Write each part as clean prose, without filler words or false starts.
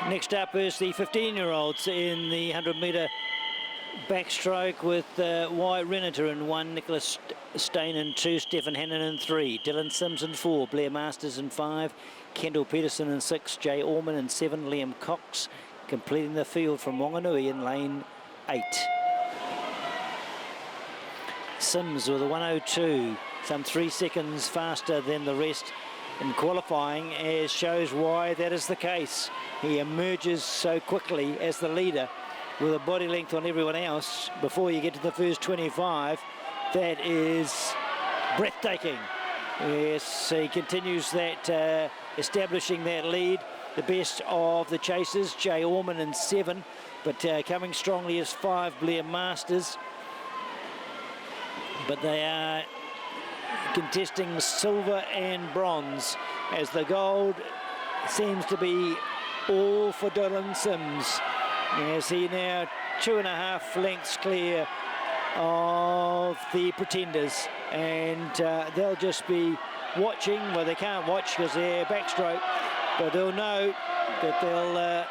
Next up is the 15-year-olds in the 100-metre backstroke with Y. Renater in 1, Nicholas Stain in 2, Stephen Hannon in 3, Dylan Sims in 4, Blair Masters in 5, Kendall Peterson in 6, Jay Orman in 7, Liam Cox completing the field from Wanganui in lane 8. Sims with a 1:02, some 3 seconds faster than the rest in qualifying, as shows why that is the case. He emerges so quickly as the leader with a body length on everyone else before you get to the first 25. That is breathtaking. Yes, he continues that, establishing that lead. The best of the chasers, Jay Orman in 7, but coming strongly is 5, Blair Masters. But they are contesting silver and bronze, as the gold seems to be all for Dylan Sims, as he now 2.5 lengths clear of the pretenders, and they'll just be watching. Well, they can't watch because they're backstroke, but they'll know that they'll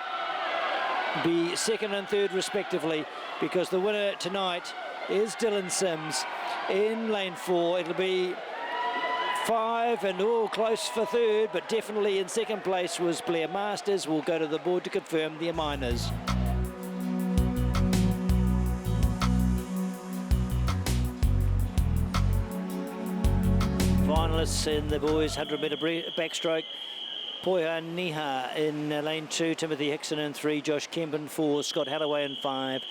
be second and third respectively, because the winner tonight is Dylan Sims in lane 4. It'll be 5 and all close for third, but definitely in second place was Blair Masters. We'll go to the board to confirm their minors. Finalists in the boys 100-metre backstroke: Poiha Niha in lane 2, Timothy Hickson in 3, Josh Kemp in 4, Scott Halloway in 5,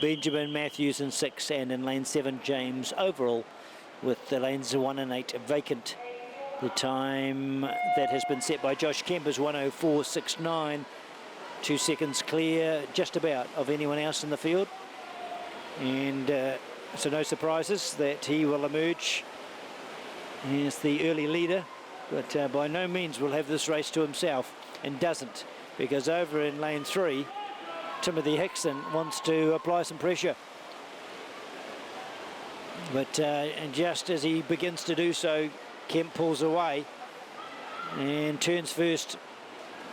Benjamin Matthews in 6, and in lane 7, James Overall, with the lanes 1 and 8 vacant. The time that has been set by Josh Kemp is 1:04.69, 2 seconds clear just about of anyone else in the field. And so no surprises that he will emerge as the early leader, but by no means will have this race to himself, and doesn't, because over in lane 3, Timothy Hickson wants to apply some pressure. But and just as he begins to do so, Kemp pulls away and turns first,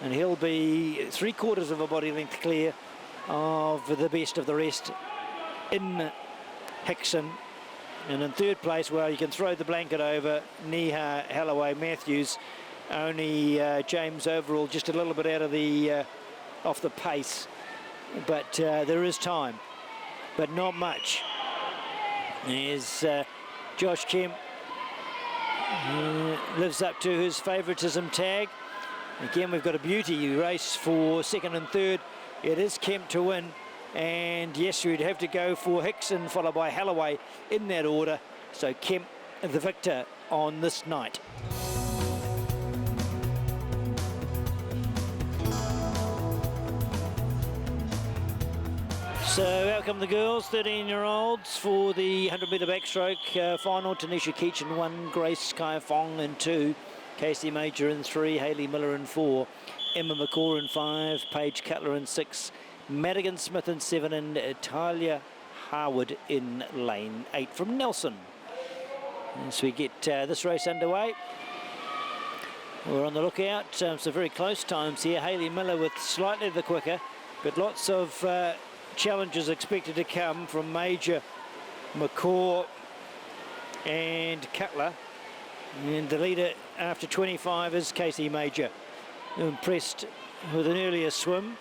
and he'll be 3/4 of a body length clear of the best of the rest in Hickson. And in third place, well, you can throw the blanket over Niha, Halloway, Matthews. Only James Overall just a little bit out of the off the pace, but there is time, but not much. As Josh Kemp lives up to his favouritism tag. Again, we've got a beauty race for second and third. It is Kemp to win, and yes, you'd have to go for Hickson followed by Halloway in that order. So Kemp the victor on this night. So out come the girls, 13-year-olds for the 100-metre backstroke final. Tanisha Keach in 1, Grace Kai Fong in 2, Casey Major in 3, Hayley Miller in 4, Emma McCaw in 5, Paige Cutler in 6, Madigan Smith in 7, and Talia Harwood in lane 8 from Nelson. As we get this race underway, we're on the lookout. Some very close times here. Hayley Miller with slightly the quicker, but lots of challenges expected to come from Major, McCaw and Cutler. And the leader after 25 is Casey Major, impressed with an earlier swim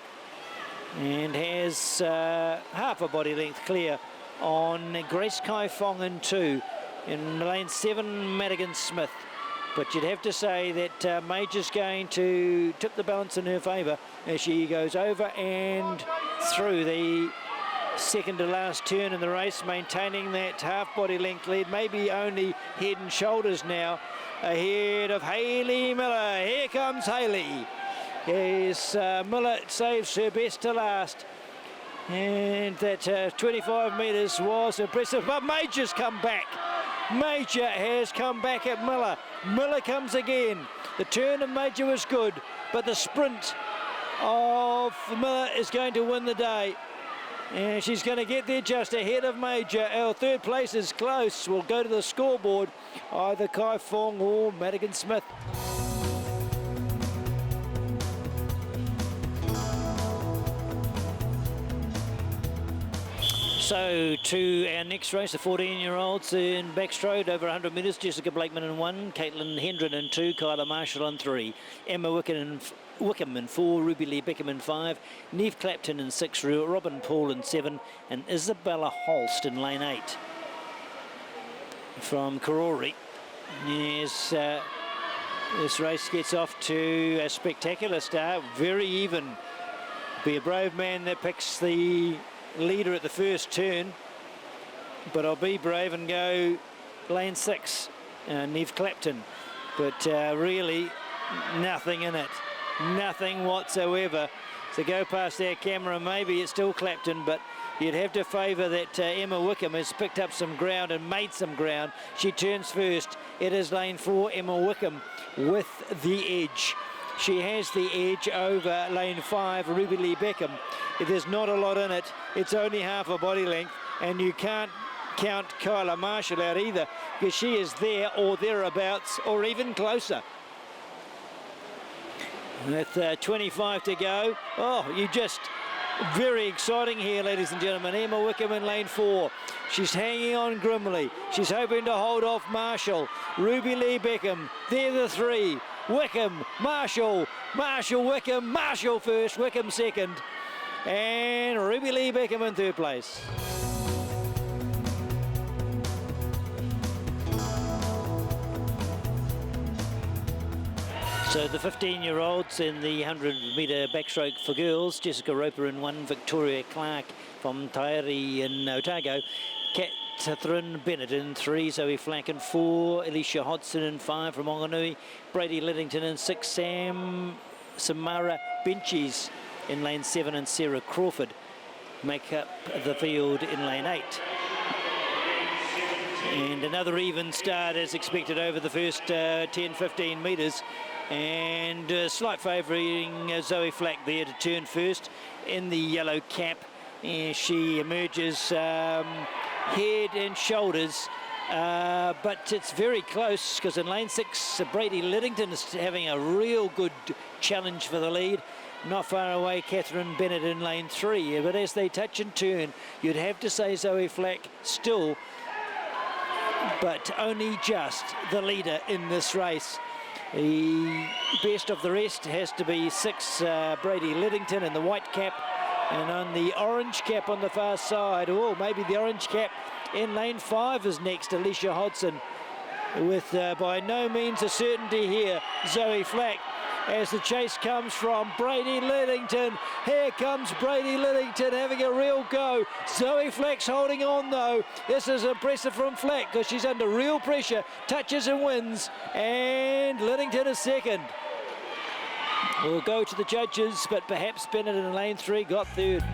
and has half a body length clear on Grace Kai Fong in 2. In lane 7, Madigan Smith. But you'd have to say that Major's going to tip the balance in her favour as she goes over and through the second to last turn in the race, maintaining that half body length lead, maybe only head and shoulders now ahead of Hayley Miller. Here comes Hayley. Yes, Miller saves her best to last. And that 25 metres was impressive, but Major's come back. Major has come back at Miller. Miller comes again. The turn of Major was good, but the sprint of Miller is going to win the day. And she's going to get there just ahead of Major. Our third place is close. We'll go to the scoreboard. Either Kai Fong or Madigan Smith. So to our next race, the 14-year-olds in backstroke over 100 metres. Jessica Blakeman in 1, Caitlin Hendren in 2, Kyla Marshall in 3, Emma Wickham in 4, Ruby Lee Beckham in 5, Neve Clapton in 6, Robin Paul in 7, and Isabella Holst in lane 8. From Karori. Yes, this race gets off to a spectacular start, very even. Be a brave man that picks the leader at the first turn, but I'll be brave and go lane 6, Neve Clapton. But really, nothing in it, nothing whatsoever. So go past their camera, maybe it's still Clapton, but you'd have to favour that Emma Wickham has picked up some ground and made some ground. She turns first. It is lane 4, Emma Wickham with the edge. She has the edge over lane 5, Ruby Lee Beckham. There's not a lot in it. It's only half a body length, and you can't count Kyla Marshall out either, because she is there or thereabouts or even closer. With 25 to go. Oh, you just... Very exciting here, ladies and gentlemen. Emma Wickham in lane 4. She's hanging on grimly. She's hoping to hold off Marshall. Ruby Lee Beckham. They're the 3. Wickham, Marshall, Wickham, Marshall first, Wickham second. And Ruby Lee Beckham in 3rd place. So the 15-year-olds in the 100-metre backstroke for girls, Jessica Roper in 1, Victoria Clark from Tairi in Otago, Catherine Bennett in 3, Zoe Flack in 4, Alicia Hodson in 5 from Wanganui, Brady Liddington in 6, Samara Benchies in lane 7, and Sarah Crawford make up the field in lane 8. And another even start as expected over the first 10-15 metres. And slight favouring Zoe Flack there to turn first in the yellow cap. And she emerges head and shoulders, but it's very close, because in lane 6, Brady Liddington is having a real good challenge for the lead. Not far away, Catherine Bennett in lane 3, but as they touch and turn, you'd have to say Zoe Flack still, but only just the leader in this race. The best of the rest has to be 6, Brady Liddington in the white cap, and on the orange cap on the far side, oh, maybe the orange cap in lane 5 is next, Alicia Hodson, with by no means a certainty here, Zoe Flack, as the chase comes from Brady Liddington. Here comes Brady Liddington having a real go. Zoe Flack's holding on though. This is impressive from Flack, because she's under real pressure, touches and wins, and Liddington is second. We'll go to the judges, but perhaps Bennett in lane 3 got third.